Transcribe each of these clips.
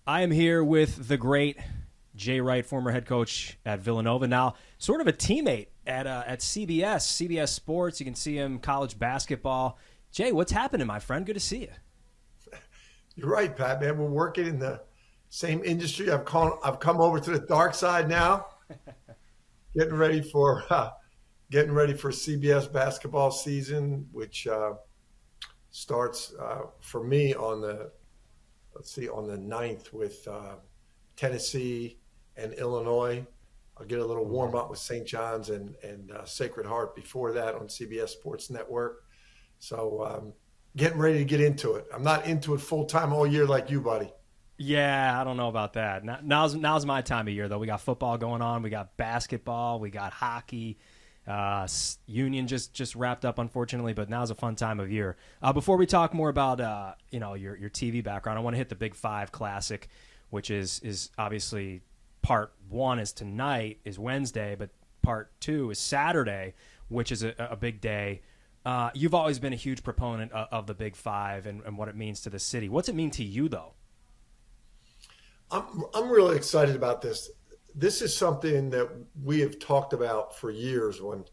I am here with the great Jay Wright, former head coach at Villanova, now sort of a teammate at CBS Sports. You can see him college basketball. Jay, what's happening, my friend? Good to see you. You're right, Pat, man. We're working in the same industry. I've come over to the dark side now, getting ready for CBS basketball season, which starts for me on the ninth with Tennessee and Illinois. I'll get a little warm up with St. John's and Sacred Heart before that on CBS Sports Network. So getting ready to get into it. I'm not into it full time all year like you, buddy. Yeah, I don't know about that. Now's my time of year, though. We got football going on. We got basketball. We got hockey. Union just wrapped up, unfortunately, but now's a fun time of year. Before we talk more about your TV background, I want to hit the Big Five Classic, which is obviously part one is tonight, is Wednesday, but part two is Saturday, which is a big day. You've always been a huge proponent of the Big Five and what it means to the city. What's it mean to you, though? I'm really excited about this. This is something that we have talked about for years. When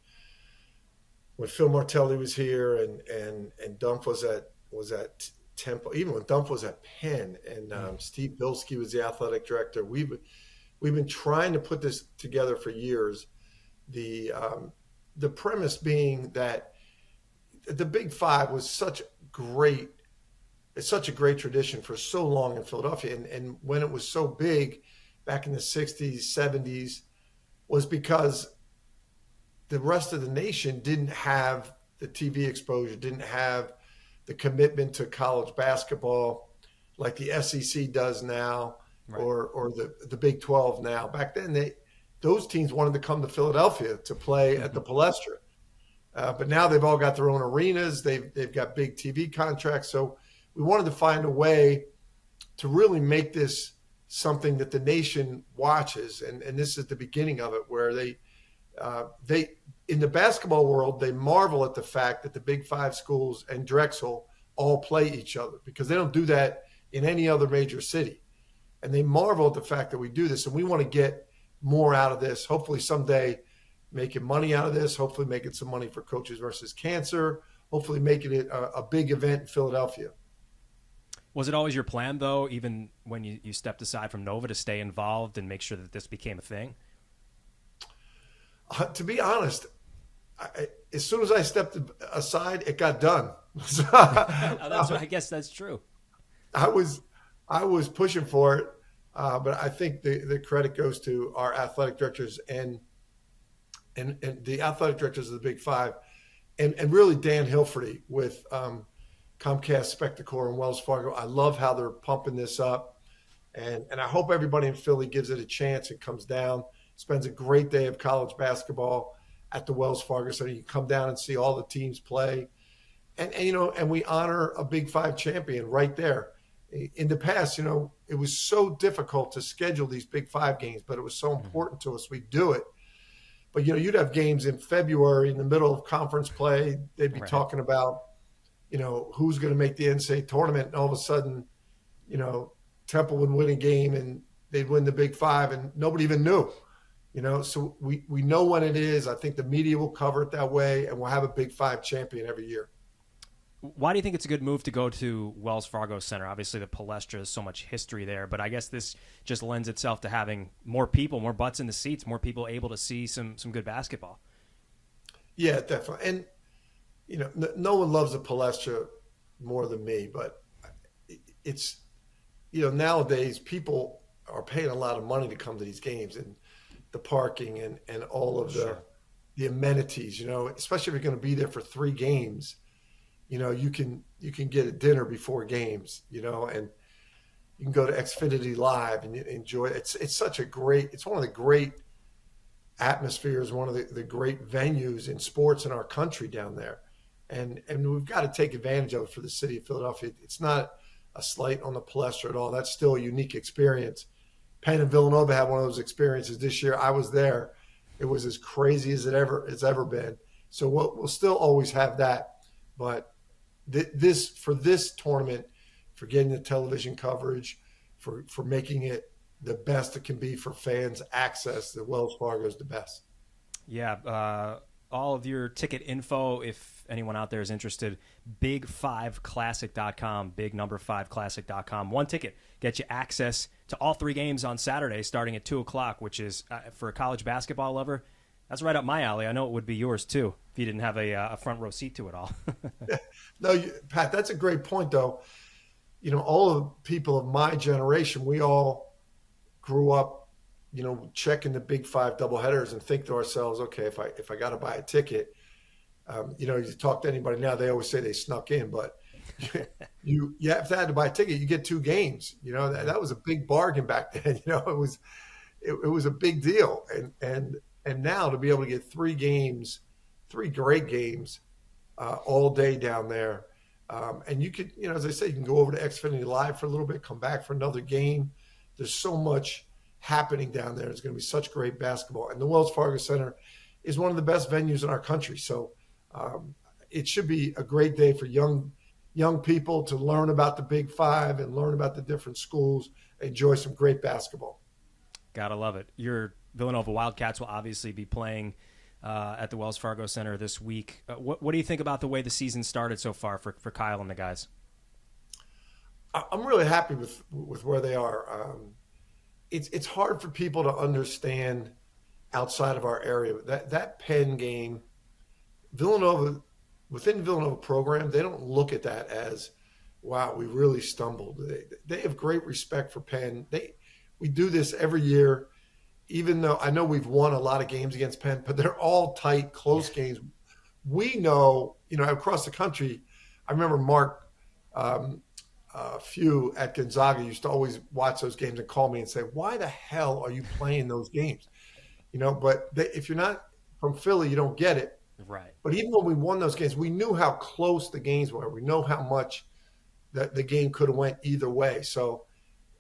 Phil Martelli was here and Dumpf was at Temple, even when Dumpf was at Penn, and Steve Bilski was the athletic director. We've been trying to put this together for years. The premise being that the Big Five was such a great tradition for so long in Philadelphia, and when it was so big back in the 60s, 70s, was because the rest of the nation didn't have the TV exposure, didn't have the commitment to college basketball like the SEC does now, right, or the Big 12 now. Back then, those teams wanted to come to Philadelphia to play at the Palestra. But now they've all got their own arenas. They've got big TV contracts. So we wanted to find a way to really make this something that the nation watches, and this is the beginning of it, where they in the basketball world, they marvel at the fact that the Big Five schools and Drexel all play each other, because they don't do that in any other major city, and they marvel at the fact that we do this, and we want to get more out of this. Hopefully someday making money out of this, hopefully making some money for Coaches versus Cancer, hopefully making it a big event in Philadelphia. Was it always your plan, though, even when you stepped aside from Nova, to stay involved and make sure that this became a thing? To be honest, as soon as I stepped aside, it got done. I guess that's true. I was pushing for it, but I think the credit goes to our athletic directors and the athletic directors of the Big Five, and really Dan Hilferty with Comcast Spectacor and Wells Fargo. I love how they're pumping this up, and I hope everybody in Philly gives it a chance and comes down, spends a great day of college basketball at the Wells Fargo Center. You can come down and see all the teams play, and we honor a Big Five champion right there. In the past, it was so difficult to schedule these Big Five games, but it was so important to us. We do it. But, you'd have games in February in the middle of conference play. They'd be talking about, who's going to make the NCAA tournament. And all of a sudden, Temple would win a game and they'd win the Big Five and nobody even knew, So we know when it is. I think the media will cover it that way, and we'll have a Big Five champion every year. Why do you think it's a good move to go to Wells Fargo Center? Obviously, the Palestra has so much history there, but I guess this just lends itself to having more people, more butts in the seats, more people able to see some good basketball. Yeah, definitely. And, no one loves the Palestra more than me, but it's, nowadays people are paying a lot of money to come to these games, and the parking and all of the amenities, especially if you're going to be there for 3 games. You can get a dinner before games, and you can go to Xfinity Live and enjoy it. It's one of the great atmospheres, one of the great venues in sports in our country down there. And we've got to take advantage of it for the city of Philadelphia. It's not a slight on the Palestra at all. That's still a unique experience. Penn and Villanova had one of those experiences this year. I was there. It was as crazy as it's ever been. So we'll still always have that. But this tournament, for getting the television coverage, for making it the best it can be for fans access. The Wells Fargo is the best. Yeah, all of your ticket info, if anyone out there is interested, big5classic.com, big number 5classic.com. One ticket gets you access to all 3 games on Saturday starting at 2 o'clock, which is, for a college basketball lover, that's right up my alley. I know it would be yours, too, if you didn't have a front row seat to it all. No, Pat, that's a great point, though. All of the people of my generation, we all grew up checking the Big 5 doubleheaders and think to ourselves, okay, if I got to buy a ticket, you talk to anybody now, they always say they snuck in, but you have to buy a ticket, you get 2 games. That was a big bargain back then. It was a big deal, and now to be able to get 3 games, 3 great games, all day down there, and you could, as I say, you can go over to Xfinity Live for a little bit, come back for another game. There's so much happening down there. It's going to be such great basketball. And the Wells Fargo Center is one of the best venues in our country. So it should be a great day for young people to learn about the Big 5 and learn about the different schools, enjoy some great basketball. Gotta love it. Your Villanova Wildcats will obviously be playing at the Wells Fargo Center this week. What do you think about the way the season started so far for Kyle and the guys? I'm really happy with where they are. It's hard for people to understand outside of our area. That Penn game, Villanova, within the Villanova program, they don't look at that as, wow, we really stumbled. They have great respect for Penn. We do this every year, even though I know we've won a lot of games against Penn, but they're all tight, close games. We know, across the country, I remember Mark Few at Gonzaga used to always watch those games and call me and say, why the hell are you playing those games? But if you're not from Philly, you don't get it. Right. But even when we won those games, we knew how close the games were. We know how much that the game could have went either way. So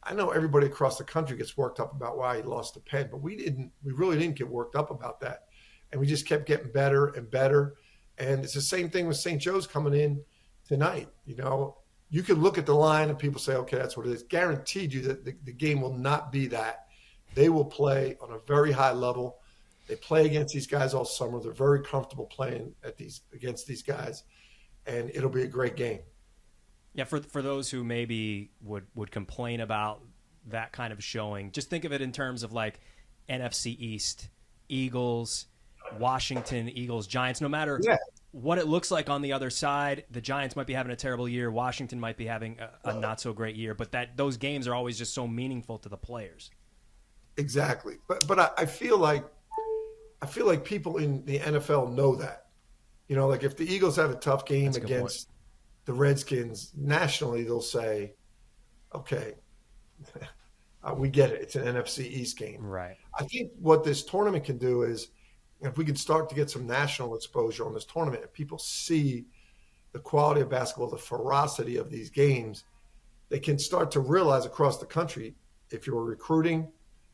I know everybody across the country gets worked up about why he lost to Penn, but we really didn't get worked up about that. And we just kept getting better and better. And it's the same thing with St. Joe's coming in tonight. You could look at the line and people say, okay, that's what it is. Guaranteed you that the game will not be that. They will play on a very high level. They play against these guys all summer. They're very comfortable playing against these guys, and it'll be a great game. Yeah, for those who maybe would complain about that kind of showing, just think of it in terms of like NFC East, Eagles, Washington, Eagles, Giants. No matter what it looks like on the other side, the Giants might be having a terrible year. Washington might be having a not so great year, but those games are always just so meaningful to the players. Exactly. But I feel like people in the NFL know that. Like if the Eagles have a tough game against the Redskins nationally, they'll say, okay, we get it. It's an NFC East game. Right. I think what this tournament can do is, if we can start to get some national exposure on this tournament and people see the quality of basketball, the ferocity of these games, they can start to realize across the country, if you're recruiting,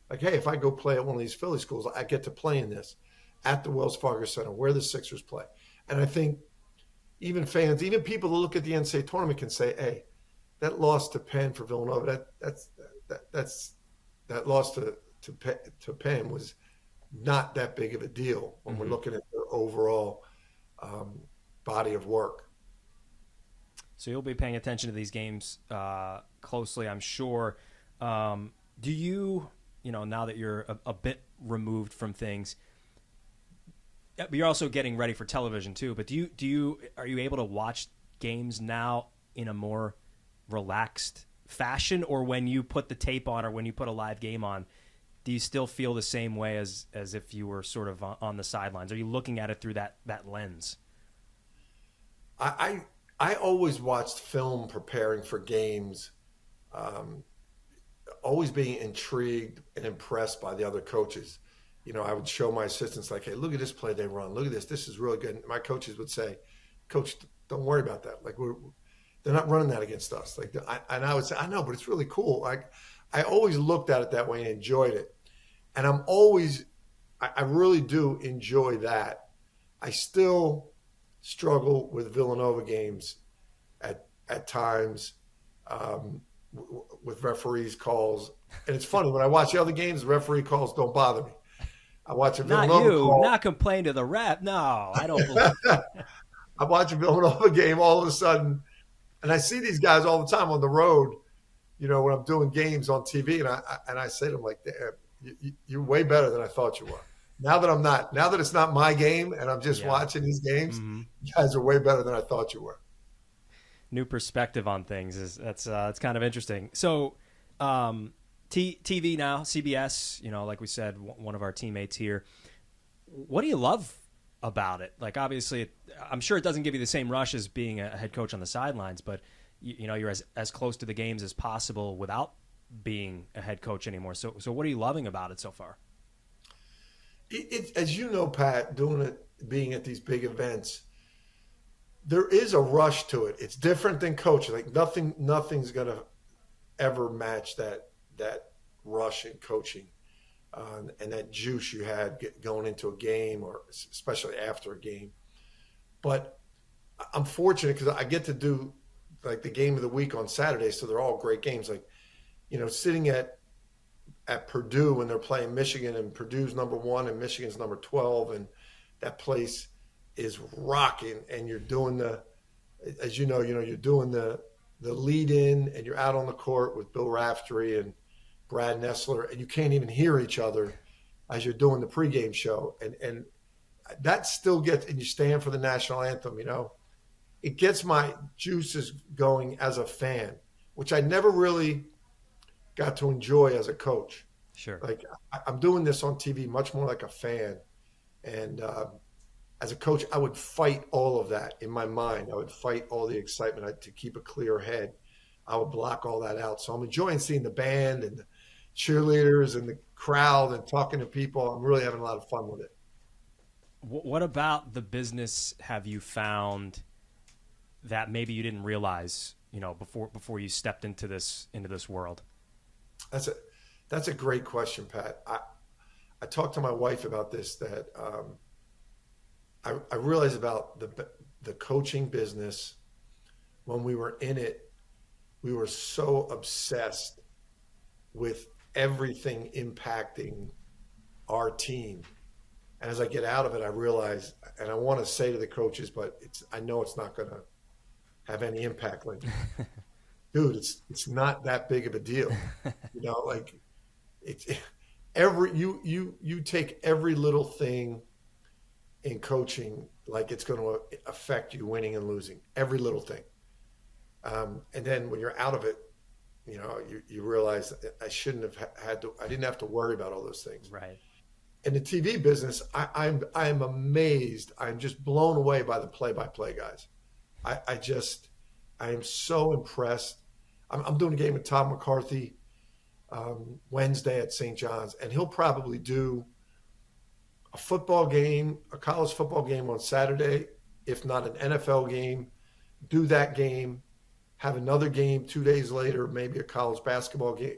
like, hey, if I go play at one of these Philly schools, I get to play in this at the Wells Fargo Center where the Sixers play. And I think even fans, even people who look at the NCAA tournament can say, hey, that loss to Penn for Villanova, that loss to Penn was not that big of a deal when we're looking at their overall body of work. So you'll be paying attention to these games closely, I'm sure. Do you, now that you're a bit removed from things, but you're also getting ready for television too, but are you able to watch games now in a more relaxed fashion, or when you put the tape on or when you put a live game on, do you still feel the same way as if you were sort of on the sidelines? Are you looking at it through that lens? I always watched film preparing for games, always being intrigued and impressed by the other coaches. I would show my assistants like, hey, look at this play they run. Look at this. This is really good. And my coaches would say, Coach, don't worry about that. Like they're not running that against us. And I would say, I know, but it's really cool. I always looked at it that way and enjoyed it. And I really do enjoy that. I still struggle with Villanova games at times with with referees calls. And it's funny, when I watch the other games, the referee calls don't bother me. I watch a Not Villanova you, call. not complain to the ref. No, I don't believe. I watch a Villanova game all of a sudden, and I see these guys all the time on the road, when I'm doing games on TV, and I say to them, like, damn, you're way better than I thought you were. Now that it's not my game and I'm just watching these games, you guys are way better than I thought you were. New perspective on things it's kind of interesting. So, TV now, CBS, like we said, one of our teammates here. What do you love about it? Like, obviously, I'm sure it doesn't give you the same rush as being a head coach on the sidelines, but you're as close to the games as possible without being a head coach anymore. So what are you loving about it so far? As you know, Pat, being at these big events, there is a rush to it. It's different than coaching. Like nothing's going to ever match that rush in coaching and that juice you had going into a game, or especially after a game. But I'm fortunate because I get to do like the game of the week on Saturday, so they're all great games. Like, sitting at Purdue when they're playing Michigan, and Purdue's number 1 and Michigan's number 12, and that place is rocking, and you're doing you're doing the lead in, and you're out on the court with Bill Raftery and Brad Nessler, and you can't even hear each other as you're doing the pregame show. And that still gets, and you stand for the national anthem, it gets my juices going as a fan, which I never really got to enjoy as a coach. Sure. Like, I'm doing this on TV much more like a fan. And as a coach, I would fight all of that in my mind. I would fight all the excitement to keep a clear head. I would block all that out. So I'm enjoying seeing the band and the cheerleaders and the crowd and talking to people. I'm really having a lot of fun with it. What about the business have you found that maybe you didn't realize, before you stepped into this world? That's a great question, Pat. I talked to my wife about this, that I realized about the coaching business. When we were in it, we were so obsessed with everything impacting our team. And as I get out of it, I realize, and I want to say to the coaches, but I know it's not going to have any impact. Like, dude, it's not that big of a deal. Like, you take every little thing in coaching like it's going to affect you winning and losing, every little thing. And then when you're out of it, you realize that I shouldn't have I didn't have to worry about all those things. Right. In the TV business, I'm amazed. I'm just blown away by the play-by-play guys. I am so impressed. I'm doing a game with Tom McCarthy Wednesday at St. John's, and he'll probably do a college football game on Saturday, if not an NFL game, do that game, have another game 2 days later, maybe a college basketball game.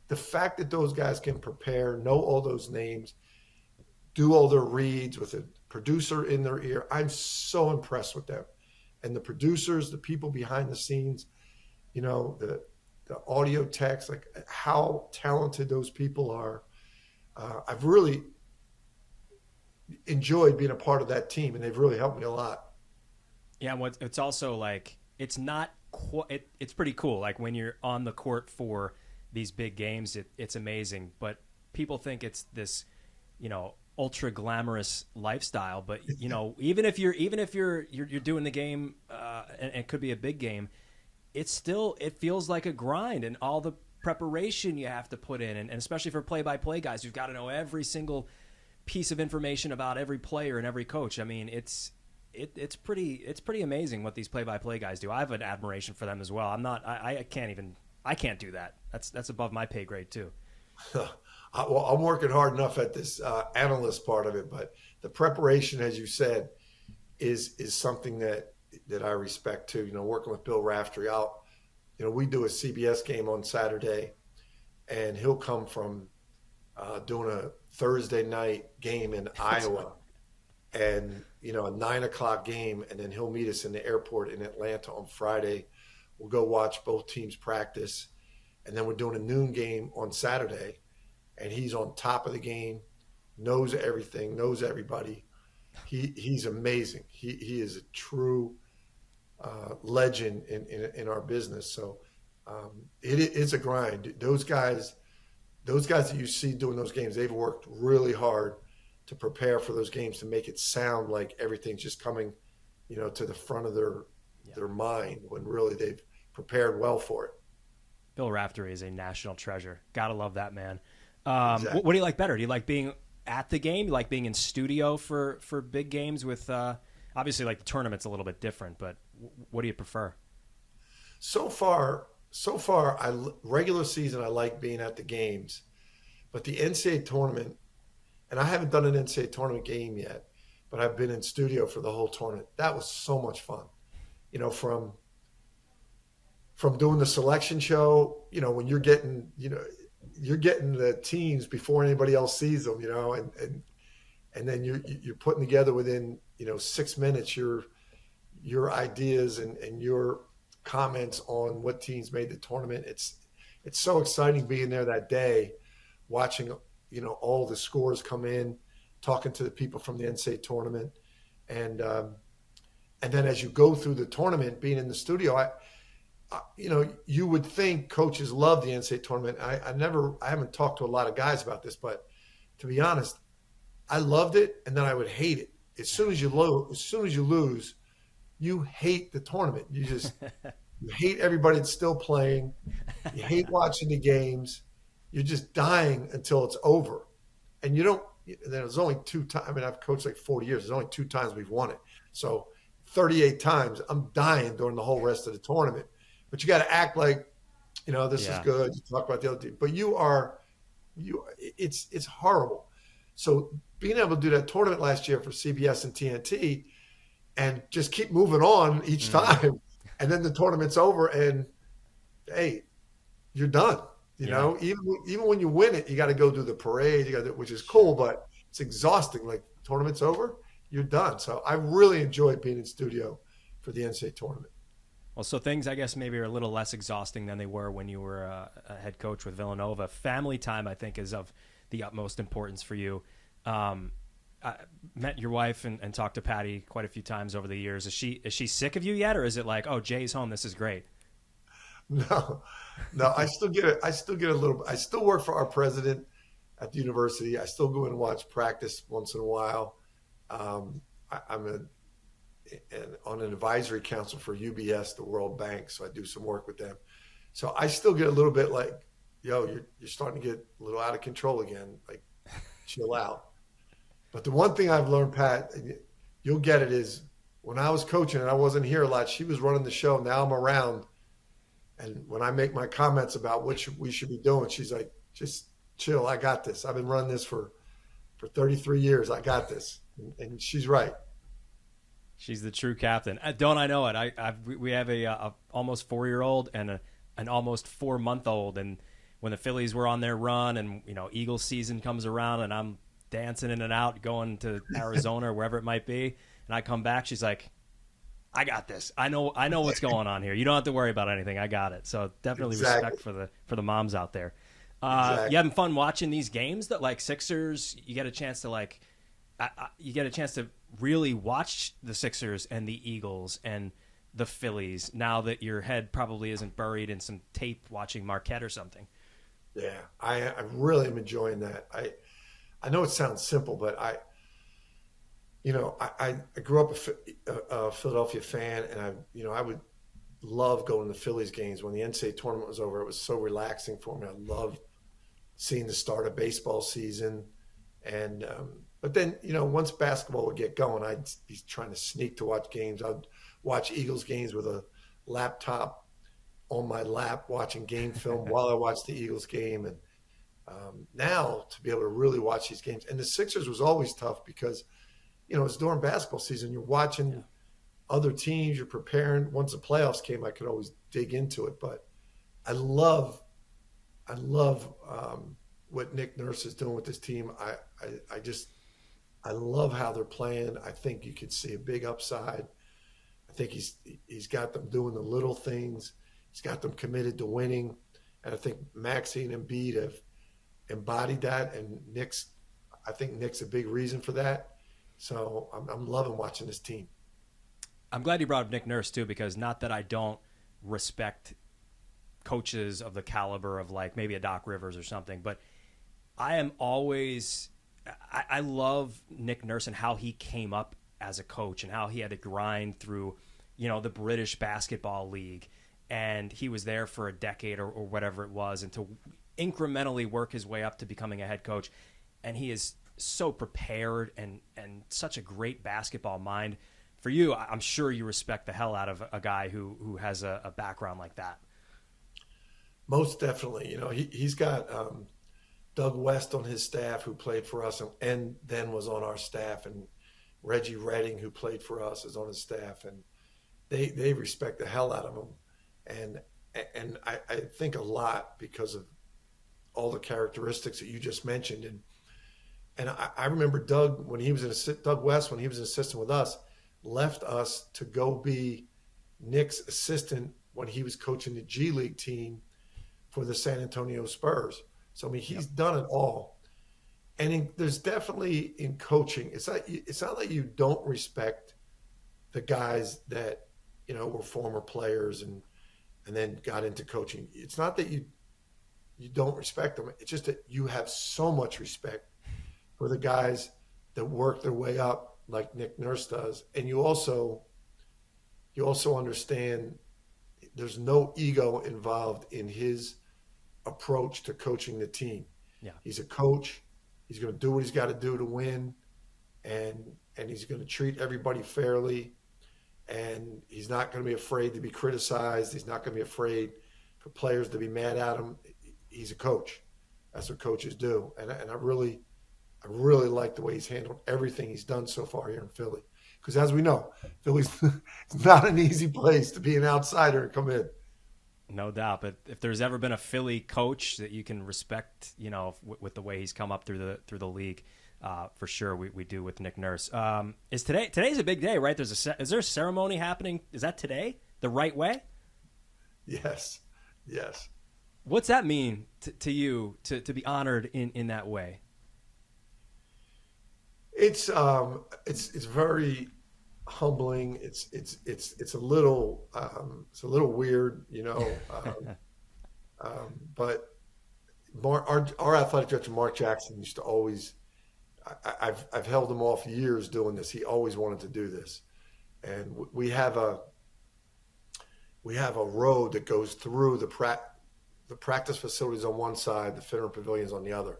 The fact that those guys can prepare, know all those names, do all their reads with a producer in their ear, I'm so impressed with them. And the producers, the people behind the scenes, the audio techs, like how talented those people are. I've really enjoyed being a part of that team, and they've really helped me a lot. Yeah, it's also like it's not it's pretty cool. Like when you're on the court for these big games, it's amazing. But people think it's this, ultra glamorous lifestyle. But even if you're doing the game, and it could be a big game, it feels like a grind, and all the preparation you have to put in, and especially for play-by-play guys, you've got to know every single piece of information about every player and every coach. I mean, it's pretty amazing what these play-by-play guys do. I have an admiration for them as well. I can't do that. That's above my pay grade too. Well, I'm working hard enough at this analyst part of it, but the preparation, as you said, is something that I respect too. Working with Bill Raftery, we do a CBS game on Saturday, and he'll come from doing a Thursday night game in Iowa, and a 9:00 game, and then he'll meet us in the airport in Atlanta on Friday. We'll go watch both teams practice, and then we're doing a noon game on Saturday, and he's on top of the game, knows everything, knows everybody. He's amazing. He is a true legend in our business. So it's a grind. Those guys that you see doing those games, they've worked really hard to prepare for those games to make it sound like everything's just coming, to the front of their mind, when really they've prepared well for it. Bill Raftery is a national treasure. Gotta love that man. Exactly. What do you like better? Do you like being at the game? You like being in studio for big games with obviously like the tournament's a little bit different, but what do you prefer? So far, regular season, I like being at the games, but the NCAA tournament, and I haven't done an NCAA tournament game yet, but I've been in studio for the whole tournament. That was so much fun. From doing the selection show, when you're getting the teams before anybody else sees them, and then you're putting together within 6 minutes your ideas and your comments on what teams made the tournament. It's so exciting being there that day, watching all the scores come in, talking to the people from the NCAA tournament, and then as you go through the tournament, being in the studio, you would think coaches love the NCAA tournament. I haven't talked to a lot of guys about this, but to be honest, I loved it, and then I would hate it. As soon as you lose, you hate the tournament. You hate everybody that's still playing. You hate watching the games. You're just dying until it's over. And there's only 2 times. I mean, I've coached like 40 years. There's only 2 times we've won it. So 38 times, I'm dying during the whole rest of the tournament. But you got to act like, this is good. You talk about the other team, but it's horrible. So being able to do that tournament last year for CBS and TNT, and just keep moving on each time, and then the tournament's over, and hey, you're done. Even when you win it, you got to go do the parade, which is cool, but it's exhausting. Like, tournament's over, you're done. So I really enjoyed being in studio for the NCAA tournament. Well, so things, I guess, maybe are a little less exhausting than they were when you were a head coach with Villanova. Family time, I think, is of the utmost importance for you. I met your wife and talked to Patty quite a few times over the years. Is she sick of you yet, or is it like, oh, Jay's home, this is great? No, I still get a little. I still work for our president at the university. I still go in and watch practice once in a while. I'm on an advisory council for UBS, the World Bank, so I do some work with them. So I still get a little bit like, you're starting to get a little out of control again. Like, chill out. But the one thing I've learned, Pat, you'll get it, is when I was coaching and I wasn't here a lot, she was running the show. Now I'm around, and when I make my comments about what we should be doing, she's like, just chill. I got this. I've been running this for 33 years. I got this. And she's right. She's the true captain. Don't I know it? We have a almost 4-year-old and an almost 4-month-old, and when the Phillies were on their run, and Eagles season comes around, and I'm dancing in and out, going to Arizona or wherever it might be, and I come back, she's like, I got this. I know what's going on here. You don't have to worry about anything. I got it. So definitely respect for the moms out there. Exactly. You having fun watching these games that, like, Sixers? You get a chance to really watch the Sixers and the Eagles and the Phillies now that your head probably isn't buried in some tape watching Marquette or something. Yeah, I really am enjoying that. I know it sounds simple, but I grew up a Philadelphia fan, and I would love going to Phillies games. When the NCAA tournament was over, it was so relaxing for me. I loved seeing the start of baseball season, and but then, once basketball would get going, I'd be trying to sneak to watch games. I'd watch Eagles games with a laptop on my lap, watching game film while I watched the Eagles game. And now to be able to really watch these games. And the Sixers was always tough because, it's during basketball season. You're watching other teams. You're preparing. Once the playoffs came, I could always dig into it. But I love what Nick Nurse is doing with this team. I love how they're playing. I think you could see a big upside. I think he's got them doing the little things. He's got them committed to winning. And I think Maxey and Embiid have embodied that, and I think Nick's a big reason for that. So I'm loving watching this team. I'm glad you brought up Nick Nurse too, because not that I don't respect coaches of the caliber of like maybe a Doc Rivers or something, but I love Nick Nurse and how he came up as a coach and how he had to grind through, the British Basketball League, and he was there for a decade or whatever it was, and to incrementally work his way up to becoming a head coach. And he is so prepared and such a great basketball mind. For you, I'm sure you respect the hell out of a guy who has a background like that. Most definitely. He's got Doug West on his staff, who played for us and then was on our staff, and Reggie Redding, who played for us, is on his staff, and they respect the hell out of him. And I think a lot because of all the characteristics that you just mentioned. And I remember Doug West, when he was an assistant with us, left us to go be Nick's assistant when he was coaching the G League team for the San Antonio Spurs. So, I mean, he's done it all. And there's definitely in coaching, it's not that you don't respect the guys that, were former players and then got into coaching. It's not that you don't respect them. It's just that you have so much respect for the guys that work their way up like Nick Nurse does. And you also understand there's no ego involved in his approach to coaching the team. Yeah. He's a coach. He's going to do what he's got to do to win, and he's going to treat everybody fairly, and he's not going to be afraid to be criticized. He's not going to be afraid for players to be mad at him. He's a coach. That's what coaches do. And I really like the way he's handled everything he's done so far here in Philly. Because as we know, Philly's not an easy place to be an outsider and come in. No doubt. But if there's ever been a Philly coach that you can respect, with the way he's come up through the league, for sure we do with Nick Nurse. Today's a big day, right? Is there a ceremony happening? Is that today? The right way? Yes. What's that mean to you to be honored in that way? It's very humbling. It's a little weird, but our athletic director Mark Jackson used to always. I've held him off years doing this. He always wanted to do this, and we have a road that goes through the practice facilities on one side, the Finner Pavilions on the other.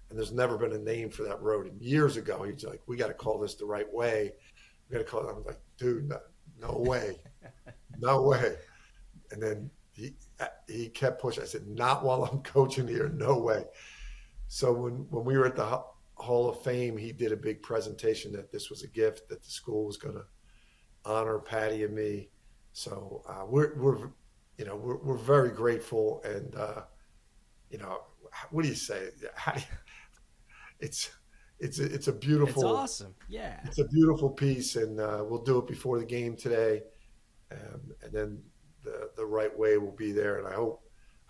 And there's never been a name for that road. And years ago, he's like, we got to call this the right way. We got to call it. I'm like, dude, no way. No way. And then he kept pushing. I said, not while I'm coaching here. No way. So when we were at the Hall of Fame, he did a big presentation that this was a gift that the school was going to honor Patty and me. So we're very grateful. And, what do you say? It's a beautiful. It's awesome. Yeah. It's a beautiful piece, and we'll do it before the game today, and then the right way will be there. And I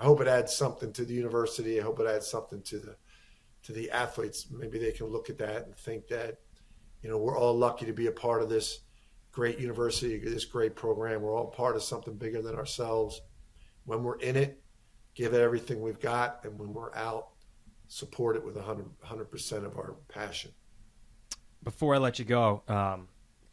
hope it adds something to the university. I hope it adds something to the athletes. Maybe they can look at that and think that, we're all lucky to be a part of this great university, this great program. We're all part of something bigger than ourselves. When we're in it, give it everything we've got, and when we're out, support it with 100% of our passion. Before I let you go,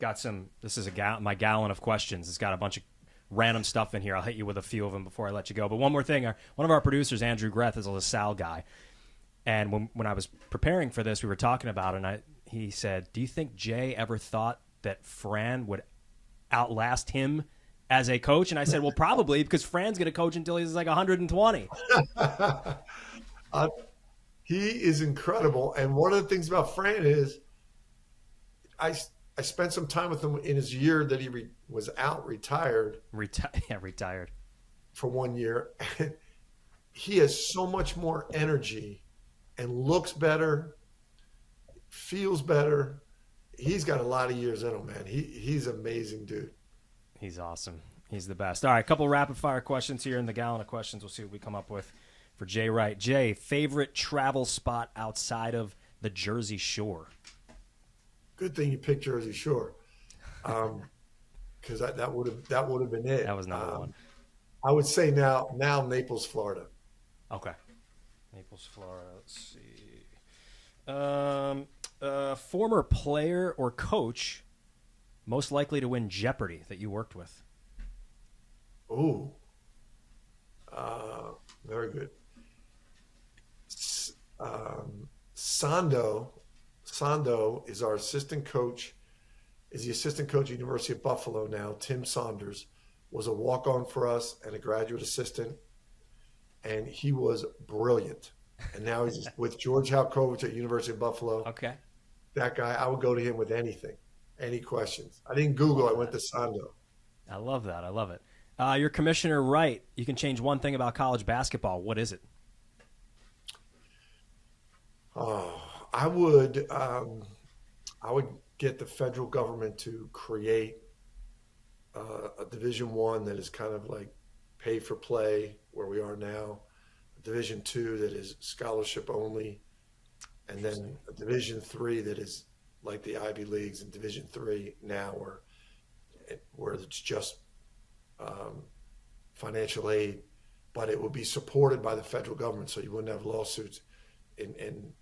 this is my Gallen of Questions. It's got a bunch of random stuff in here. I'll hit you with a few of them before I let you go. But one more thing, one of our producers, Andrew Greth, is a LaSalle guy. And when I was preparing for this, we were talking about it, and he said, do you think Jay ever thought that Fran would outlast him as a coach? And I said, well, probably, because Fran's going to coach until he's like 120. He is incredible. And one of the things about Fran is I spent some time with him in his year that he was out, retired. Retired. For 1 year. And he has so much more energy and looks better, feels better. He's got a lot of years in him, man. He's an amazing dude. He's awesome. He's the best. All right, a couple rapid-fire questions here in the Gallen of Questions. We'll see what we come up with for Jay Wright. Jay, favorite travel spot outside of the Jersey Shore? Good thing you picked Jersey Shore, because that would have been it. That was number one. I would say now Naples, Florida. Okay. Naples, Florida. Let's see. Former player or coach most likely to win Jeopardy that you worked with? Ooh. Very good. Sando is our assistant coach, is the assistant coach at University of Buffalo now. Tim Saunders was a walk-on for us and a graduate assistant, and he was brilliant. And now he's with George Halkovich at University of Buffalo. Okay. That guy, I would go to him with anything, any questions. I didn't Google, I went to Sando. I love that. I love it. Your Commissioner Wright, you can change one thing about college basketball. What is it? Oh, I would get the federal government to create a Division I that is kind of like pay for play where we are now, a Division II that is scholarship only, and then a Division III that is like the Ivy Leagues, and Division III now where it's just financial aid, but it would be supported by the federal government, so you wouldn't have lawsuits, and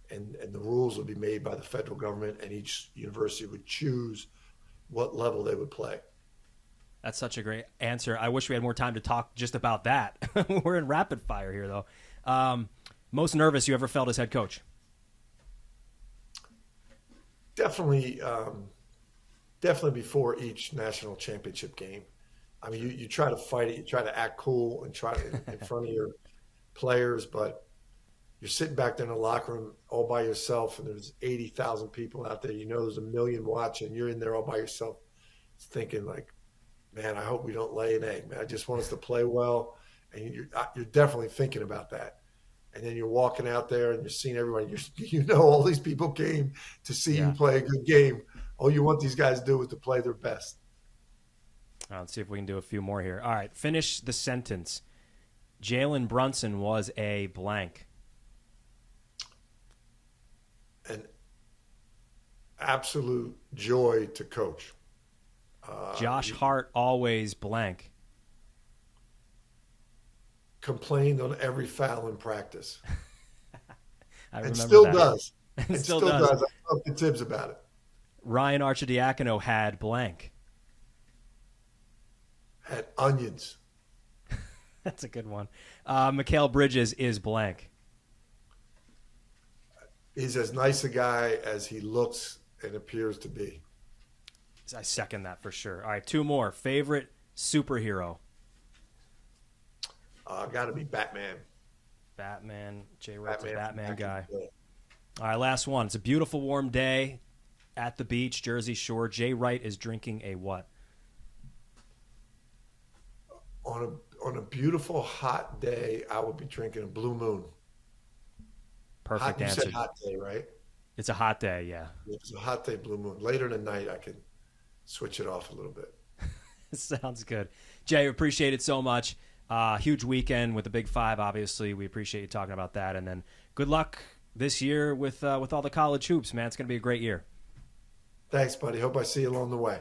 the rules would be made by the federal government, and each university would choose what level they would play. That's such a great answer. I wish we had more time to talk just about that. We're in rapid fire here, though. Most nervous you ever felt as head coach? Definitely before each national championship game. I mean, you try to fight it, you try to act cool and try to in front of your players, but you're sitting back there in the locker room all by yourself, and there's 80,000 people out there. You know there's a million watching. You're in there all by yourself thinking like, man, I hope we don't lay an egg, man. I just want us to play well. And you're definitely thinking about that. And then you're walking out there and you're seeing everybody. You know all these people came to see you play a good game. All you want these guys to do is to play their best. Let's see if we can do a few more here. All right, finish the sentence. Jalen Brunson was a blank. An absolute joy to coach. Josh Hart always blank. Complained on every foul in practice. And still that. does. It still does. I talked to Tibbs about it. Ryan Arcidiacono had blank. Had onions. That's a good one. Mikal Bridges is blank. He's as nice a guy as he looks and appears to be. I second that for sure. All right, two more. Favorite superhero? Got to be Batman. Batman. Jay Wright's a Batman guy. Yeah. All right, last one. It's a beautiful warm day at the beach, Jersey Shore. Jay Wright is drinking a what? On a beautiful hot day, I would be drinking a Blue Moon. Perfect answer. You said hot day, right? It's a hot day, yeah. It's a hot day, Blue Moon. Later in the night, I can switch it off a little bit. Sounds good. Jay, appreciate it so much. Huge weekend with the Big Five, obviously. We appreciate you talking about that. And then good luck this year with all the college hoops, man. It's going to be a great year. Thanks, buddy. Hope I see you along the way.